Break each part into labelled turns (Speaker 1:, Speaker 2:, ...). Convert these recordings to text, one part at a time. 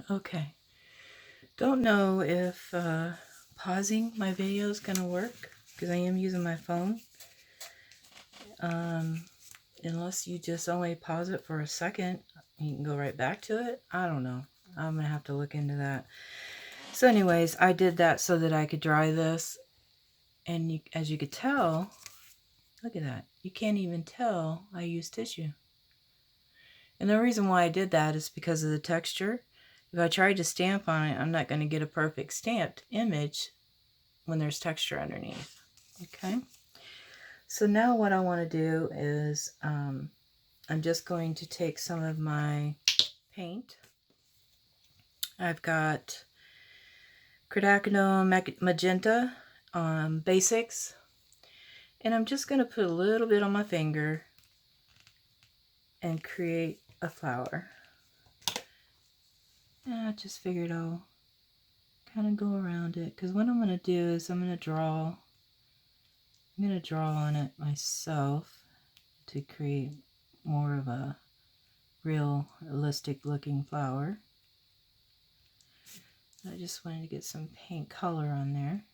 Speaker 1: Okay. Don't know if pausing my video is going to work because I am using my phone. Unless you just only pause it for a second, you can go right back to it. I don't know. I'm going to have to look into that. So anyways, I did that so that I could dry this. And as you could tell, look at that. You can't even tell I used tissue. And the reason why I did that is because of the texture. If I tried to stamp on it, I'm not going to get a perfect stamped image when there's texture underneath. Okay. So now what I want to do is I'm just going to take some of my paint. I've got Quinacridone Magenta Basics. And I'm just going to put a little bit on my finger and create a flower. And I just figured I'll kind of go around it, because what I'm going to do is I'm going to draw on it myself to create more of a realistic looking flower. I just wanted to get some paint color on there.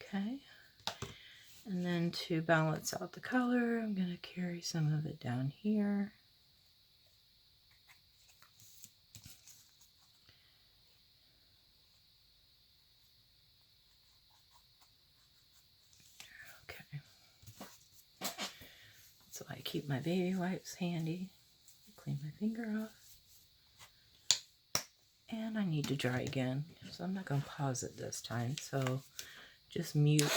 Speaker 1: Okay. And then to balance out the color, I'm going to carry some of it down here. Okay. So I keep my baby wipes handy. Clean my finger off. And I need to dry again, so I'm not going to pause it this time. So just mute.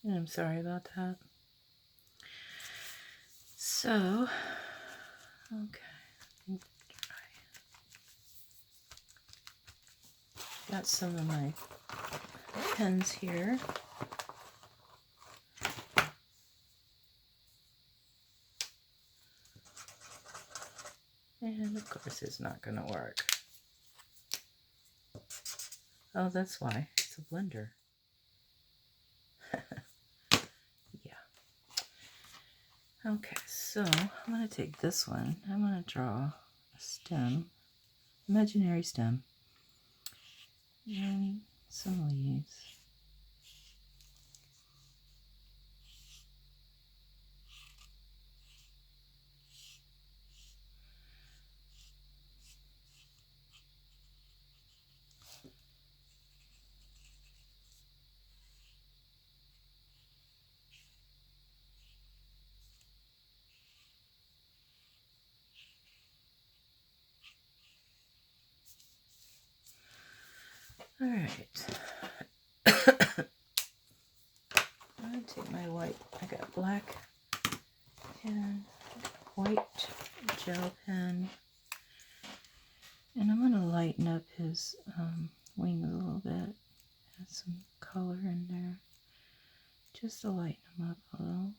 Speaker 1: I'm sorry about that. So, okay. Got some of my pens here. And of course it's not going to work. Oh, that's why. It's a blender. Yeah. Okay, so I'm going to take this one. I'm going to draw a stem, imaginary stem, and some leaves. All right. I'm going to take my white, I got black pen, white gel pen, and I'm going to lighten up his wings a little bit, add some color in there, just to lighten him up a little.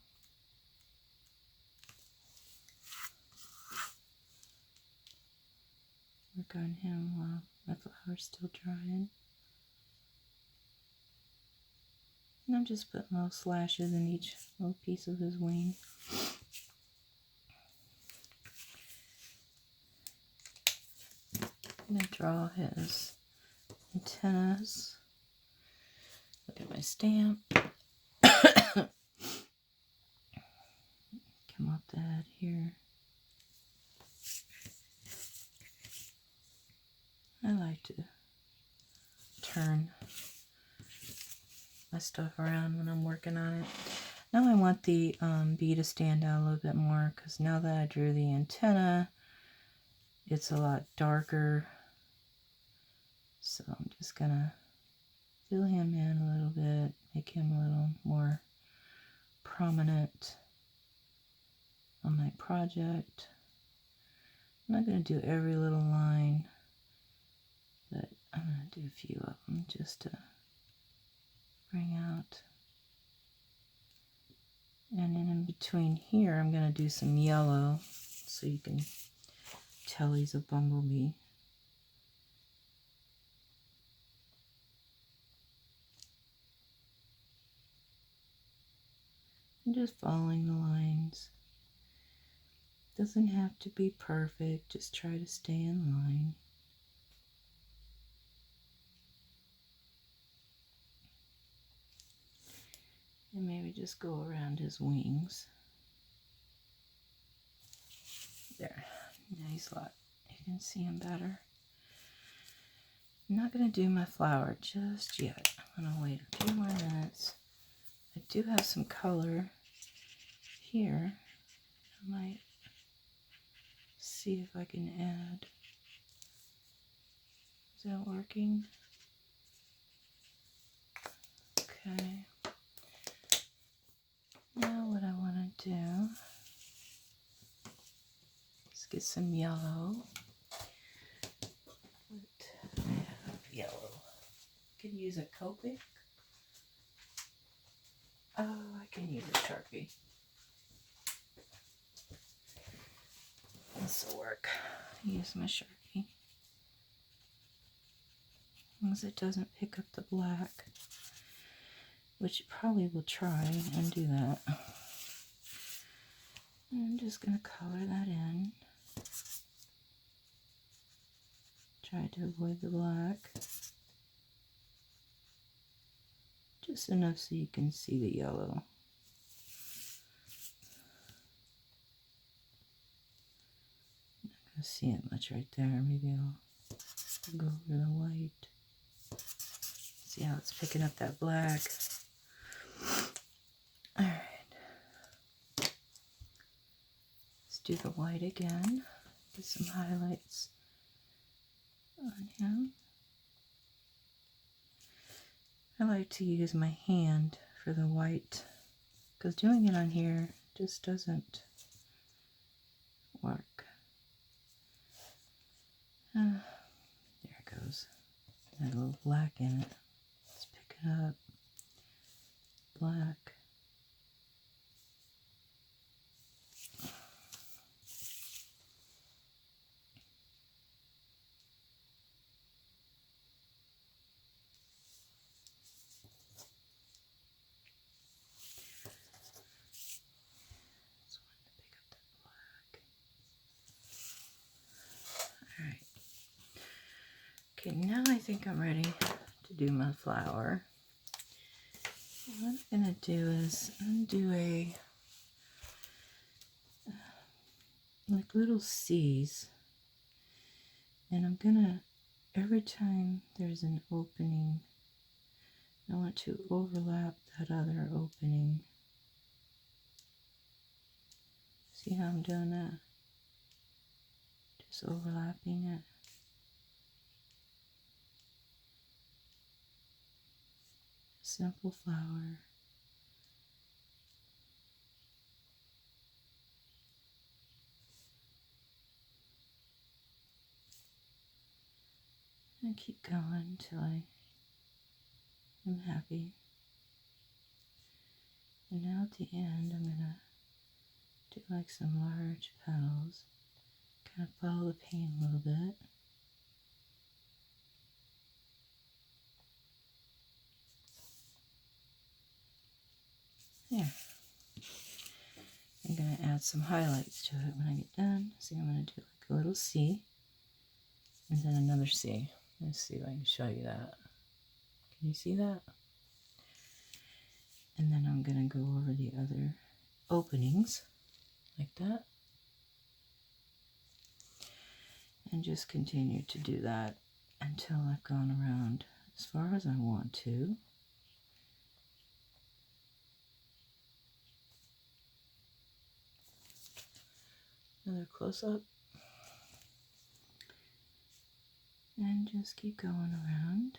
Speaker 1: Work on him while my flower's still drying. And I'm just putting little slashes in each little piece of his wing. I'm going to draw his antennas. Look at my stamp. Come up that here. I like to turn my stuff around when I'm working on it. Now I want the bee to stand out a little bit more, because now that I drew the antenna, it's a lot darker. So I'm just gonna fill him in a little bit, make him a little more prominent on my project. I'm not going to do every little line, but I'm going to do a few of them just to bring out. And then in between here, I'm going to do some yellow so you can tell he's a bumblebee. And just following the lines. Doesn't have to be perfect, just try to stay in line. And maybe just go around his wings. There, now he's a lot, you can see him better. I'm not going to do my flower just yet. I'm going to wait a few more minutes. I do have some color here. I might see if I can add. Is that working? Okay. Now what I want to do is get some yellow. What I have yellow. I can use a Copic. Oh, I can use a Sharpie. This will work. Use my Sharpie. As long as it doesn't pick up the black, which it probably will try and do that. I'm just going to color that in. Try to avoid the black. Just enough so you can see the yellow. Not going to see it much right there. Maybe I'll go over the white. See how it's picking up that black. Alright. Let's do the white again. Get some highlights on him. I like to use my hand for the white because doing it on here just doesn't work. There it goes. Got a little black in it. Let's pick it up. Black. Okay, now I think I'm ready to do my flower. What I'm going to do is undo a, like little C's. And I'm going to, every time there's an opening, I want to overlap that other opening. See how I'm doing that? Just overlapping it. Simple flower. And keep going until I am happy. And now at the end, I'm going to do like some large petals. Kind of follow the paint a little bit. There. I'm going to add some highlights to it when I get done. See, I'm going to do like a little C and then another C. Let's see if I can show you that. Can you see that? And then I'm going to go over the other openings like that. And just continue to do that until I've gone around as far as I want to. Another close-up. And just keep going around.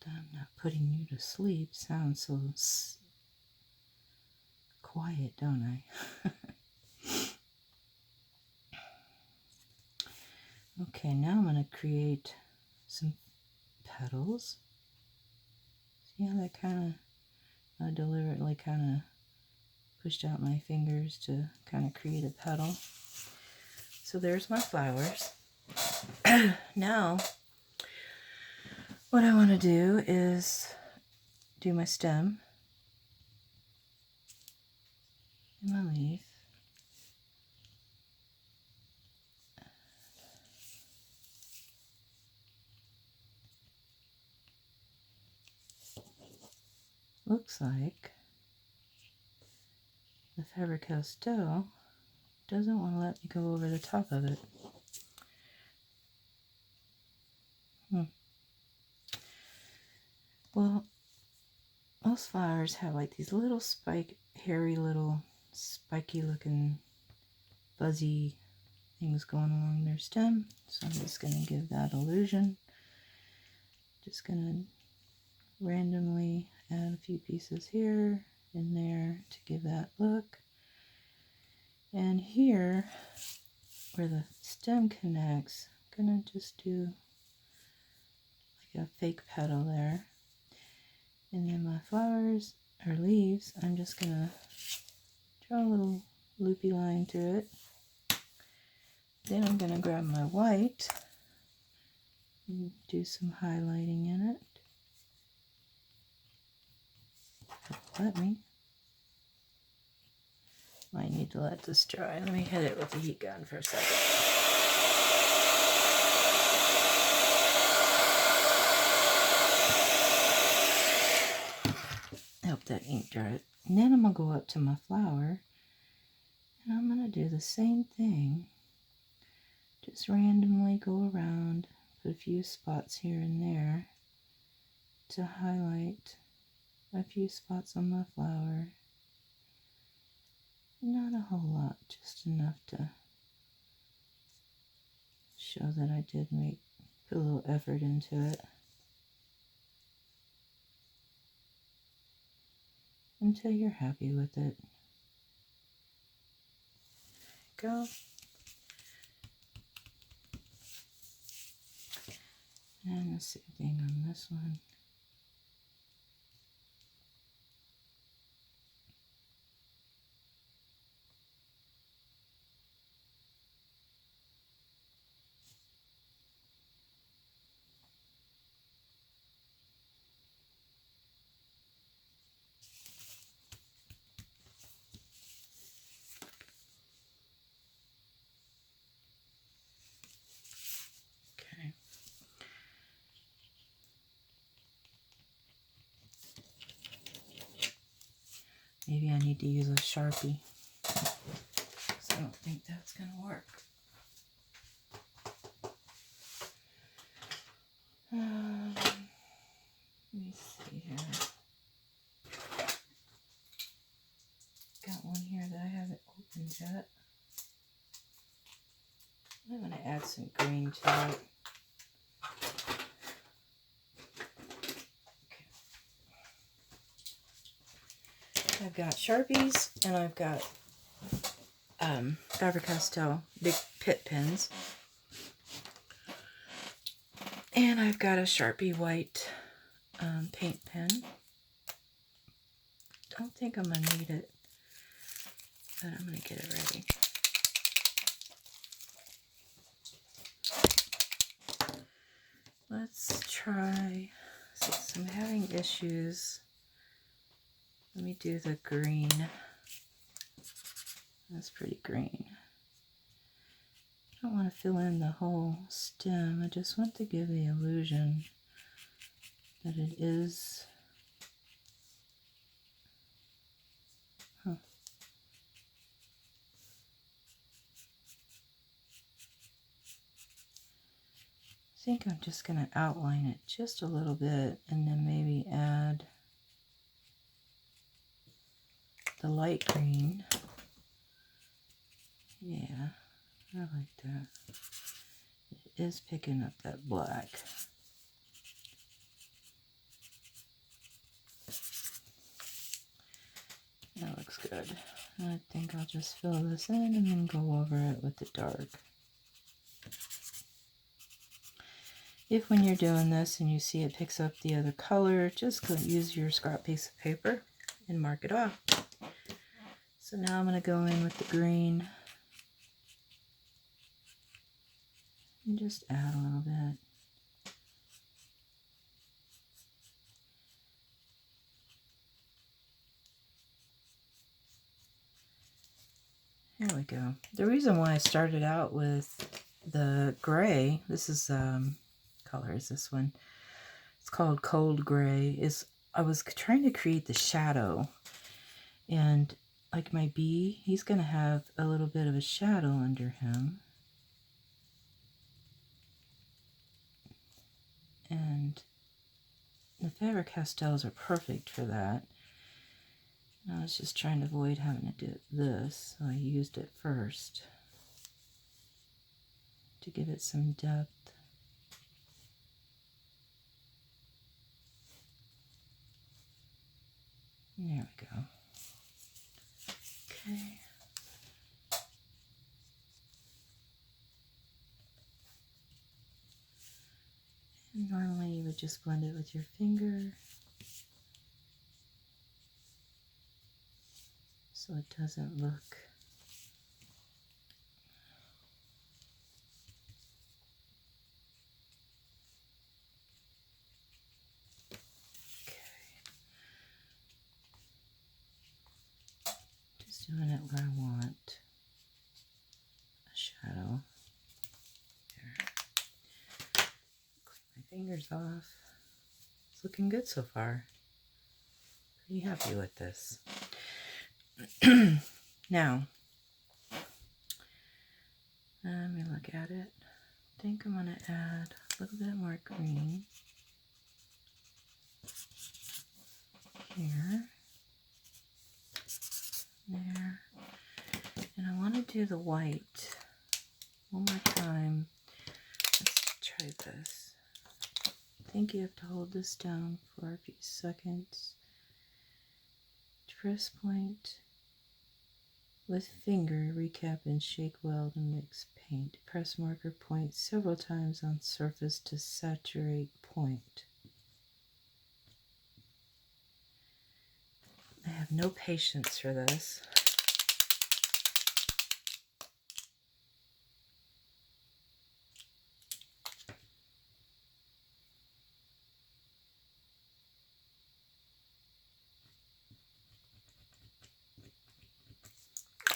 Speaker 1: I'm not putting you to sleep sounds so quiet, don't I? Okay, now I'm going to create some petals. See how that kind of, I deliberately kind of pushed out my fingers to kind of create a petal. So there's my flowers. Now, what I want to do is do my stem and my leaf. Looks like the Faber-Castell doesn't want to let me go over the top of it. Well, most flowers have like these little hairy little spiky looking fuzzy things going along their stem. So I'm just going to give that illusion. Just going to randomly add a few pieces here and there to give that look. And here, where the stem connects, I'm going to just do like a fake petal there. And then my flowers or leaves, I'm just going to draw a little loopy line through it. Then I'm going to grab my white and do some highlighting in it. Let me. Might need to let this dry. Let me hit it with the heat gun for a second. I hope that ink dried. And then I'm going to go up to my flower and I'm going to do the same thing. Just randomly go around, put a few spots here and there to highlight a few spots on my flower. Not a whole lot, just enough to show that I did put a little effort into it. Until you're happy with it. Go. And the same thing on this one. Okay. Maybe I need to use a Sharpie. So I don't think that's going to work. Let me see here. Got one here that I haven't opened yet. I'm going to add some green to it. Okay. I've got Sharpies and I've got Faber-Castell big pit pens. And I've got a Sharpie white paint pen. Don't think I'm going to need it, but I'm going to get it ready. Let's try, since I'm having issues, let me do the green. That's pretty green. I don't want to fill in the whole stem. I just want to give the illusion that it is. I think I'm just going to outline it just a little bit and then maybe add the light green. Yeah, I like that. It is picking up that black. good. I think I'll just fill this in and then go over it with the dark. If when you're doing this and you see it picks up the other color, just go use your scrap piece of paper and mark it off. So now I'm going to go in with the green and just add a little bit. Here we go. The reason why I started out with the gray, this is color is this one. It's called Cold Gray. Is I was trying to create the shadow, and like my bee, he's gonna have a little bit of a shadow under him, and the Faber-Castells are perfect for that. I was just trying to avoid having to do this, so I used it first to give it some depth. There we go. Okay. And normally you would just blend it with your finger so it doesn't look doing it where I want a shadow. There. Clean my fingers off. It's looking good so far. Pretty happy with this. Now, let me look at it. I think I'm going to add a little bit more green here. There. And I want to do the white one more time. Let's try this. I think you have to hold this down for a few seconds. Press point with finger, recap and shake well to mix paint. Press marker point several times on surface to saturate point. I have no patience for this.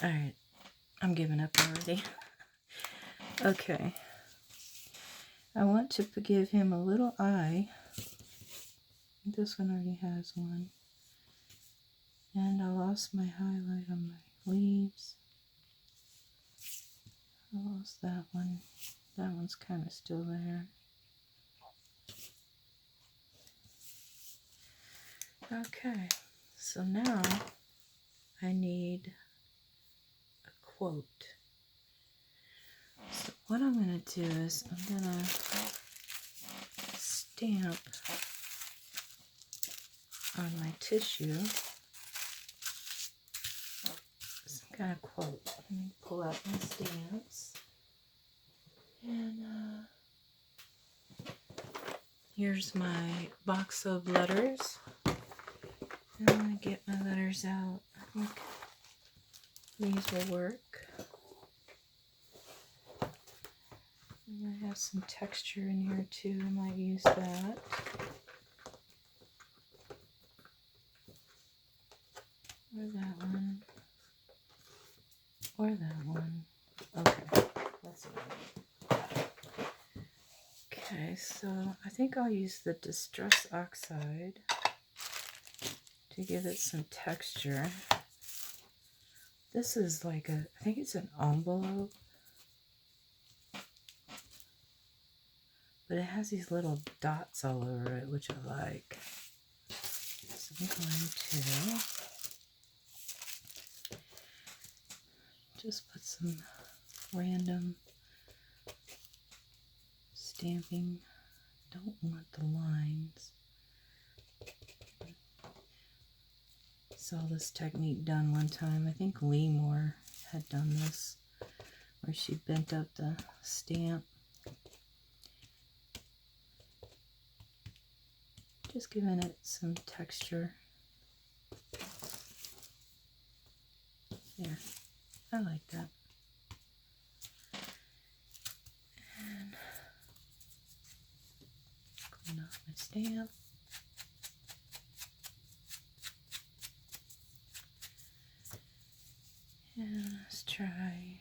Speaker 1: Alright, I'm giving up already. Okay. I want to give him a little eye. This one already has one. And I lost my highlight on my leaves. I lost that one. That one's kind of still there. Okay, so now I need a quote. So what I'm going to do is I'm going to stamp on my tissue some kind of quote. Let me pull out my stamps. And here's my box of letters. I'm going to get my letters out. I think these will work. And I have some texture in here too. I might use that. Or that one. Or that one. Okay, let's see. Okay, so I think I'll use the Distress Oxide to give it some texture. This is like a, I think it's an envelope. But it has these little dots all over it, which I like. So I'm going to just put some random stamping. Don't want the lines. saw this technique done one time. I think Lee Moore had done this, where she bent up the stamp. Just giving it some texture. There, I like that. And clean off my stamp. And let's try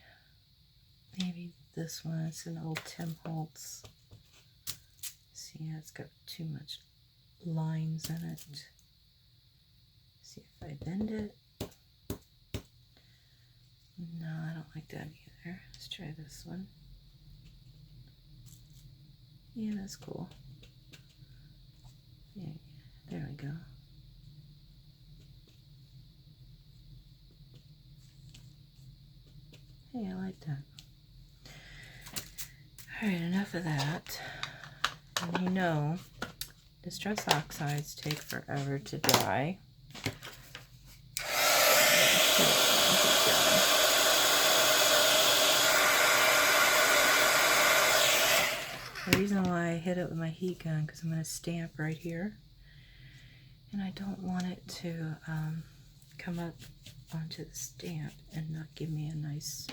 Speaker 1: maybe this one. It's an old Tim Holtz. See, it's got too much lines in it. See if I bend it. No, I don't like that either. Let's try this one. Yeah, that's cool. Yeah, there we go. Hey, I like that. Alright, enough of that. And you know, Distress Oxides take forever to dry. The reason why I hit it with my heat gun, because I'm going to stamp right here. And I don't want it to come up onto the stamp and not give me a nice...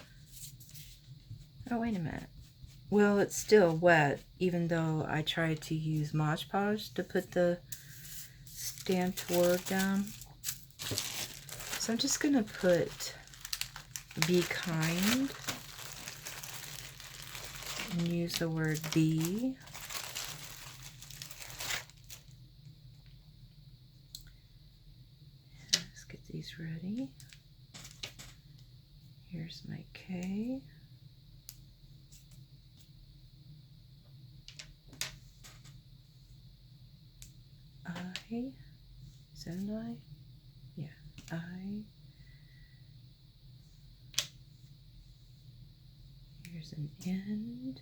Speaker 1: Oh, wait a minute. Well, it's still wet, even though I tried to use Mod Podge to put the stamped word down. So I'm just going to put be kind and use the word be. Let's get these ready. Here's my K. I, is that an I? Yeah, I. Here's an end.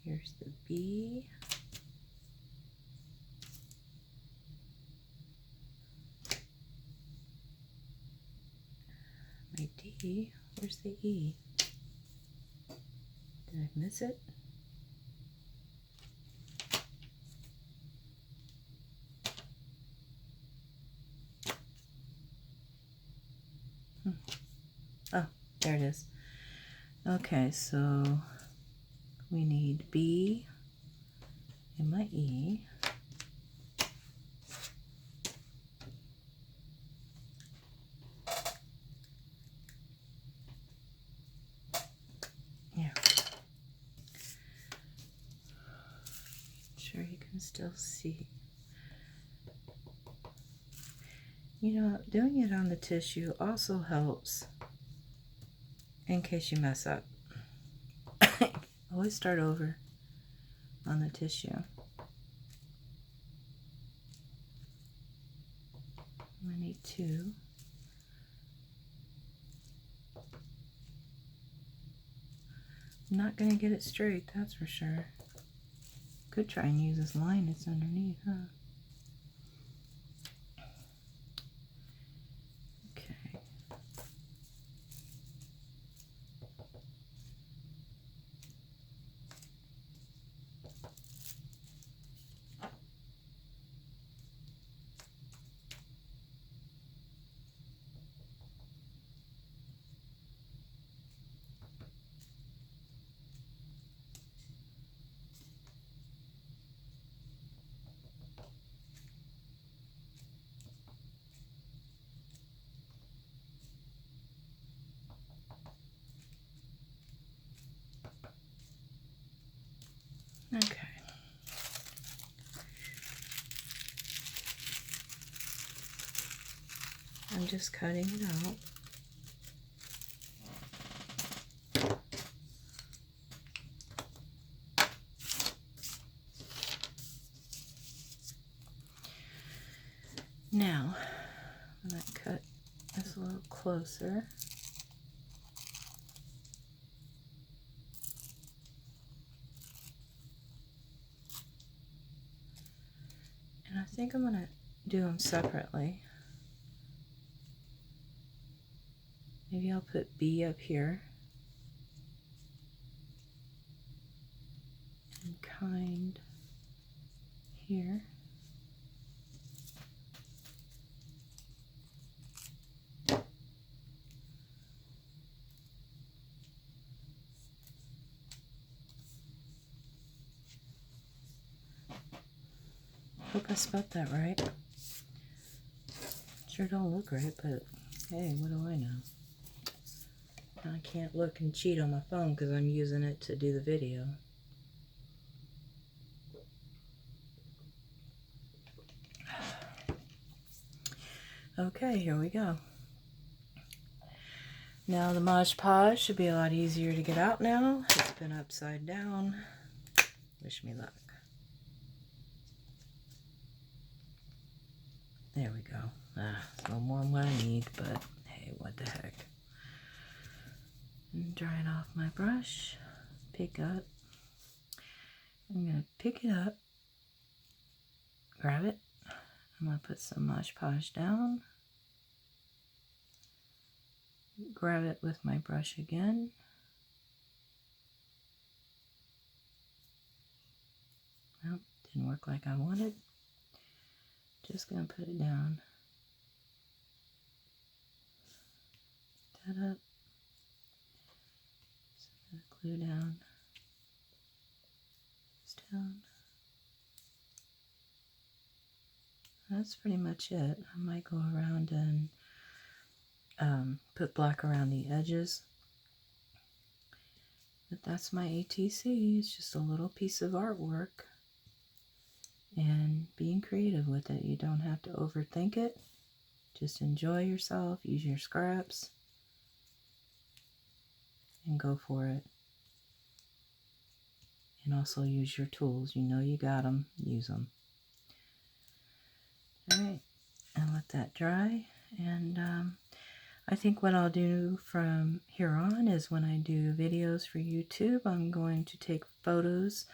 Speaker 1: Here's the B. My D. Where's the E? Did I miss it? Oh, there it is. Okay, so we need B and my E. Yeah. Sure you can still see. You know, doing it on the tissue also helps in case you mess up. Always start over on the tissue. I need 2. I'm not going to get it straight, that's for sure. Could try and use this line that's underneath, huh? Okay. Okay. I'm just cutting it out. Now, I'm going to cut this a little closer. And I think I'm going to do them separately. Maybe I'll put B up here. And kind here. Hope I spelled that right. Sure don't look right, but hey, what do I know? I can't look and cheat on my phone because I'm using it to do the video. Okay, here we go. Now the Mod Podge should be a lot easier to get out now. It's been upside down. Wish me luck. There we go. It's no more than what I need, but hey, what the heck. And drying off my brush. Pick up. I'm going to pick it up. Grab it. I'm going to put some Mod Podge down. Grab it with my brush again. Well, didn't work like I wanted. Just going to put it down. That up. Set the glue down. It's down. That's pretty much it. I might go around and put black around the edges. But that's my ATC. It's just a little piece of artwork. And being creative with it. You don't have to overthink it. Just enjoy yourself. Use your scraps. And go for it. And also use your tools. You know you got them. Use them. Alright. And let that dry. And I think what I'll do from here on is when I do videos for YouTube, I'm going to take photos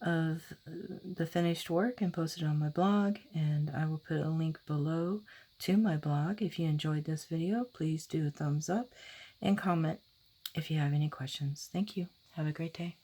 Speaker 1: of the finished work and post it on my blog, and I will put a link below to my blog. If you enjoyed this video, please do a thumbs up and comment if you have any questions. Thank you. Have a great day.